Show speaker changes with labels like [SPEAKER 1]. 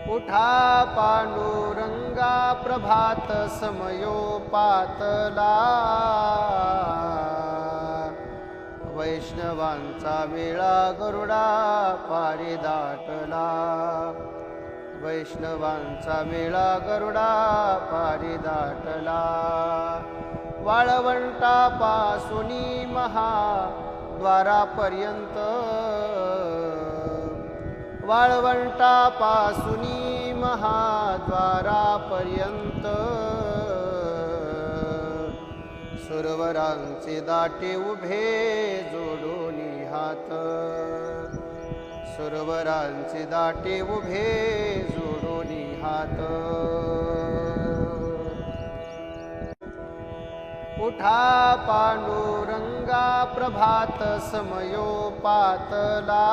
[SPEAKER 1] उठा पांडुरंगा प्रभात समयोपातला, वैष्णवांचा मेळा गरुडा पारी दाटला, वैष्णवांचा मेळा गरुडा पारी दाटला. वाळवंटापासूनी महाद्वारापर्यंत, वाळवंटापासूनी महाद्वारापर्यंत, सुरवरांचे दाटे उभे जोडोनी हात, सुरवरांचे दाटे उभे जोडोनी हात. उठा पांडुरंगा प्रभात समयोपातला,